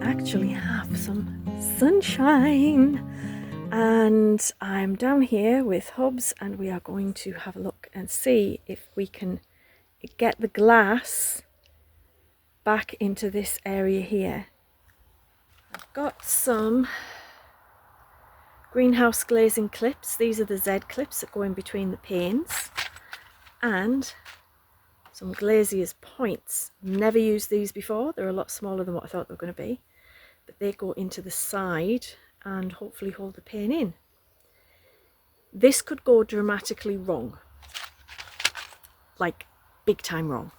actually have some sunshine, and I'm down here with Hubs, and we are going to have a look and see if we can get the glass back into this area here. I've got some greenhouse glazing clips. These are the Z clips that go in between the panes, and some glazier's points. Never used these before. They're a lot smaller than what I thought they were going to be, but they go into the side and hopefully hold the pane in. This could go dramatically wrong, like big time wrong.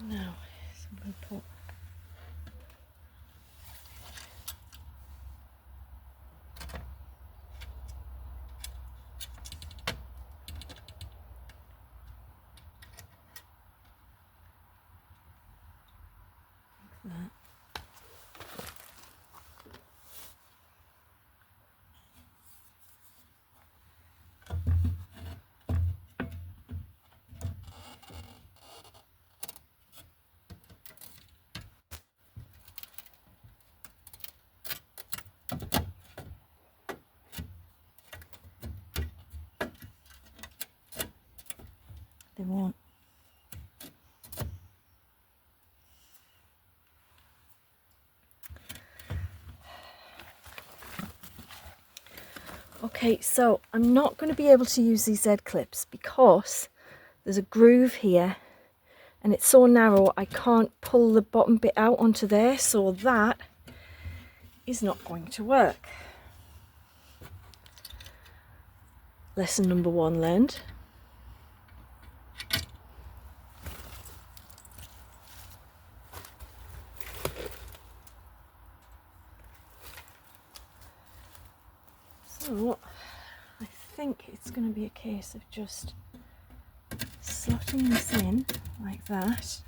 Now, so I'm going to put like that. They won't. Okay, so I'm not going to be able to use these Z clips because there's a groove here and it's so narrow I can't pull the bottom bit out onto there, so that is not going to work. Lesson number 1 learned. So I think it's going to be a case of just slotting this in like that.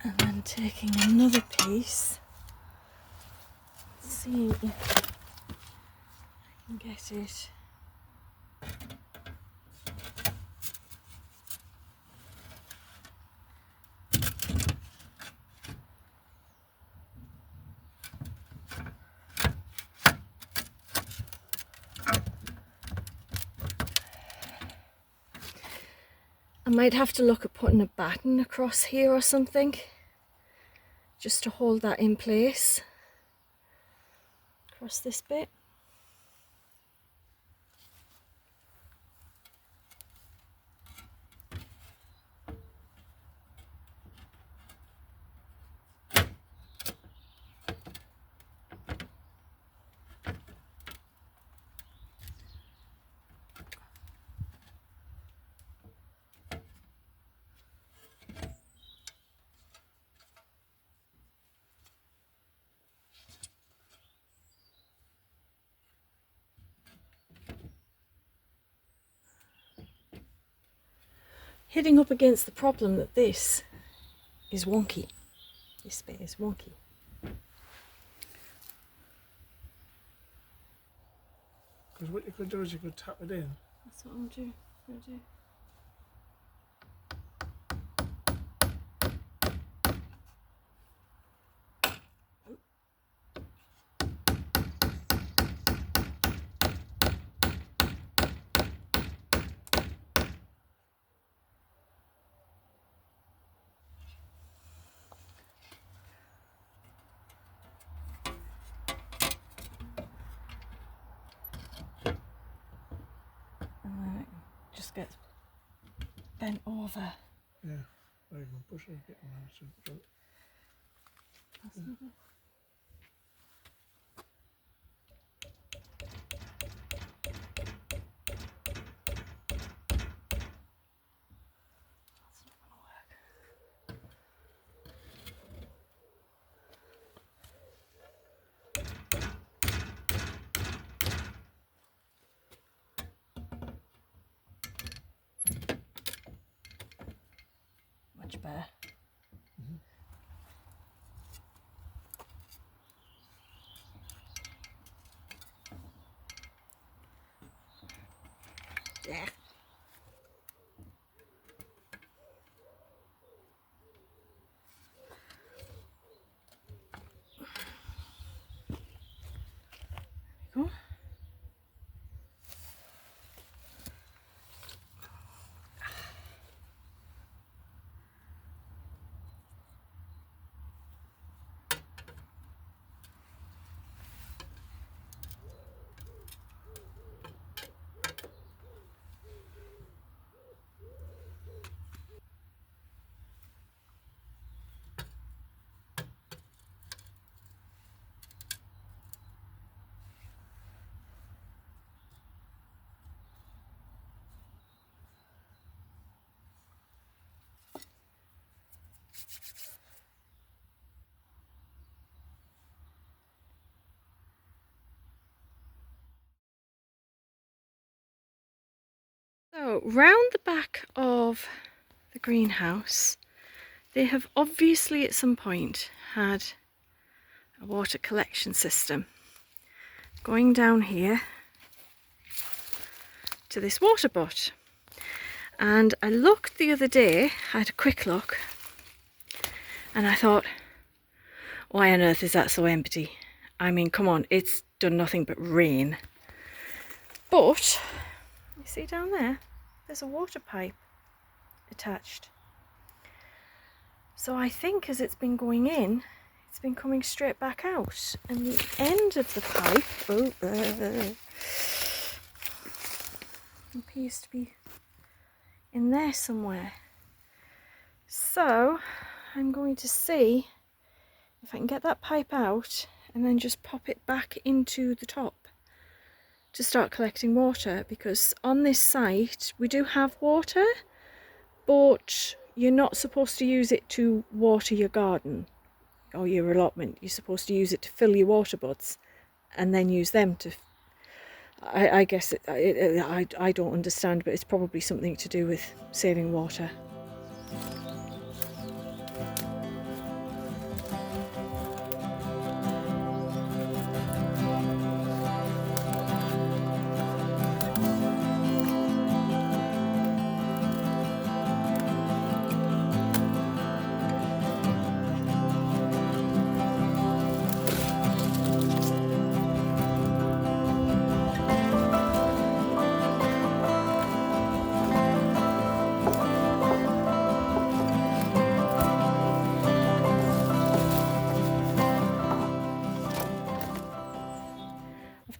And then taking another piece, seeing if I can get it I might have to look at putting a batten across here or something, just to hold that in place, across this bit. Hitting up against the problem that this is wonky. This bit is wonky. Because what you could do is you could tap it in. That's what I'm going to do. And then it just gets bent over. Yeah, or you can push it a bit more. So That's not going to work. Much bear. Yeah. There we go. So, round the back of the greenhouse, they have obviously at some point had a water collection system going down here to this water butt. And I looked the other day, I had a quick look, and I thought, why on earth is that so empty? I mean, come on, it's done nothing but rain. But, you see down there, there's a water pipe attached. So I think as it's been going in, it's been coming straight back out. And the end of the pipe appears to be in there somewhere. So I'm going to see if I can get that pipe out and then just pop it back into the top to start collecting water, because on this site we do have water, but you're not supposed to use it to water your garden or your allotment. You're supposed to use it to fill your water butts and then use them to, I guess, I don't understand, but it's probably something to do with saving water.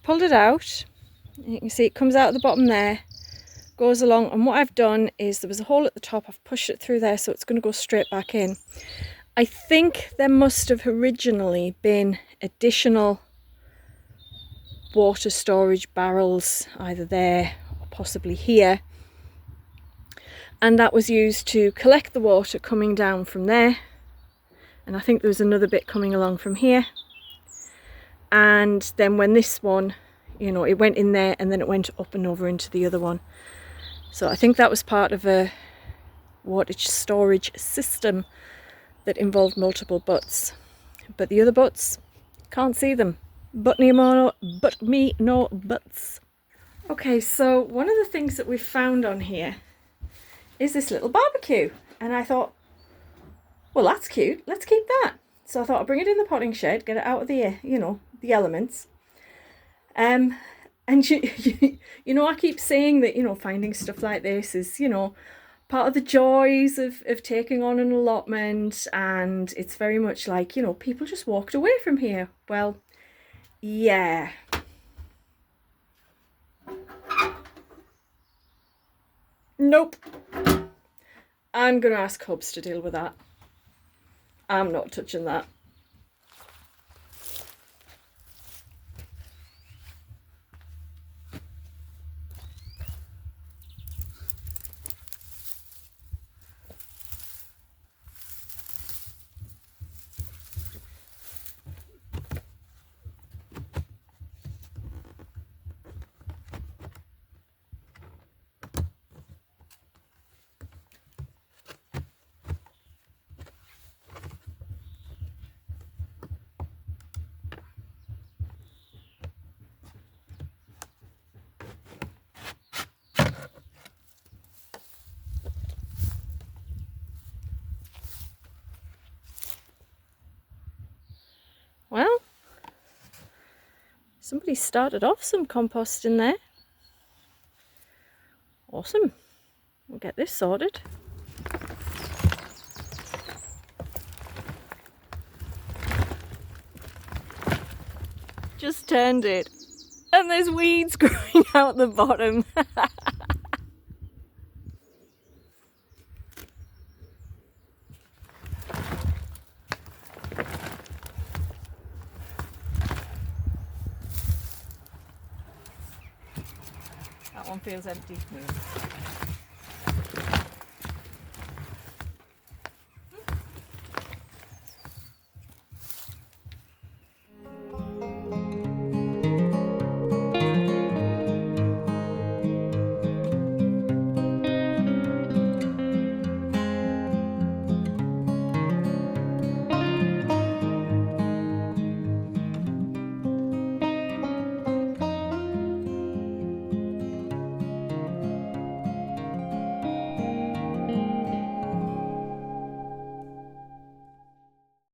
Pulled it out, you can see it comes out at the bottom there, goes along, and what I've done is there was a hole at the top, I've pushed it through there so it's going to go straight back in. I think there must have originally been additional water storage barrels either there or possibly here, and that was used to collect the water coming down from there, and I think there was another bit coming along from here. And then when this one, you know, it went in there and then it went up and over into the other one. So I think that was part of a water storage system that involved multiple butts. But the other butts, can't see them. But me no butts. Okay, so one of the things that we've found on here is this little barbecue. And I thought, well, that's cute, let's keep that. So I thought I'd bring it in the potting shed, get it out of the, you know, the elements. And you know, I keep saying that, you know, finding stuff like this is, you know, part of the joys of taking on an allotment, and it's very much like, you know, people just walked away from here. Well, yeah. Nope. I'm gonna ask Hubs to deal with that. I'm not touching that. Somebody started off some compost in there. Awesome. We'll get this sorted. Just turned it. And there's weeds growing out the bottom. That one feels empty.